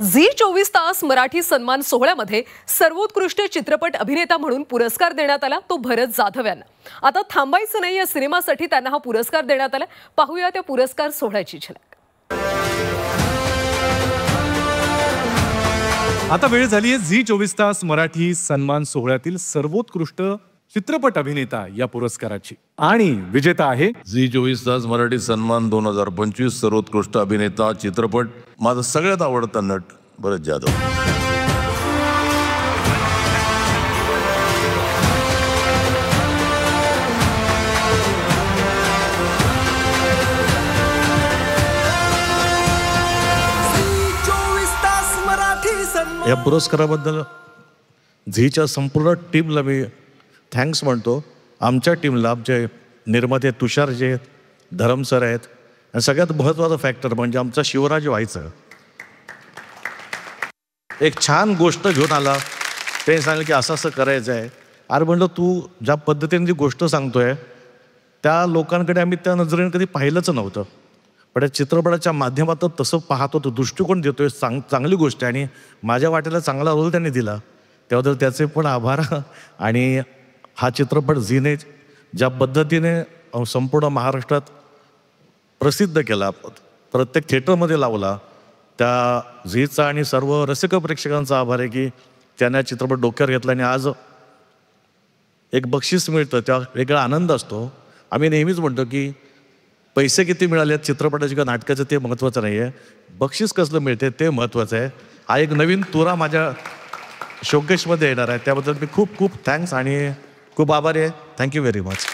Zee 24 तास मराठी सन्मान सोहळ्यामध्ये सर्वोत्कृष्ट चित्रपट अभिनेता म्हणून पुरस्कार देण्यात आला तो भरत जाधव यांना। आता थांबायचं नाही या सिनेमासाठी त्यांना हा पुरस्कार देण्यात आला। पाहूया त्या पुरस्कार सोहळ्याची झलक। आता वेळ झाली आहे झी 24 तास मराठी सन्मान सोहळ्यातील सर्वोत्कृष्ट चित्रपट अभिनेता या पुरस्काराची आणि विजेता आहे झी 24 तास मराठी सन्मान 2025 सर्वोत्कृष्ट अभिनेता चित्रपट माझा सगळ्यात आवडता नट भरत जाधव। या पुरस्काराबद्दल झीच्या संपूर्ण टीमला मी थँक्स म्हणतो। आमच्या टीमला आमचे निर्माते तुषार जे आहेत, धरम सर आहेत आणि सगळ्यात महत्त्वाचा फॅक्टर म्हणजे आमचा शिवराज व्हायचं एक छान गोष्ट घेऊन आला। ते सांगितलं की असं असं करायचं आहे। अरे म्हणलं तू ज्या पद्धतीने जी गोष्ट सांगतोय त्या लोकांकडे आम्ही त्या नजरेने कधी पाहिलंच नव्हतं, पण या चित्रपटाच्या माध्यमातून तसं पाहत होतो, दृष्टिकोन देतोय। चांगली गोष्ट आहे आणि माझ्या वाटेला चांगला रोल त्यांनी दिला, त्याबद्दल त्याचे पण आभार। आणि हा चित्रपट झीने ज्या पद्धतीने संपूर्ण महाराष्ट्रात प्रसिद्ध केला, प्रत्येक थिएटरमध्ये लावला, त्या झीचा आणि सर्व रसिक प्रेक्षकांचा आभार आहे की त्याने चित्रपट डोक्यावर घेतला आणि आज एक बक्षीस मिळतं, त्या वेगळा आनंद असतो। आम्ही नेहमीच म्हणतो की पैसे किती मिळाले चित्रपटाचे किंवा नाटकाचं ते महत्त्वाचं नाही आहे, बक्षीस कसलं मिळते ते महत्त्वाचं आहे। हा एक नवीन तुरा माझ्या शोकेसमध्ये येणार आहे, त्याबद्दल मी खूप खूप थँक्स आणि खूप आभारी आहे। Thank you very much.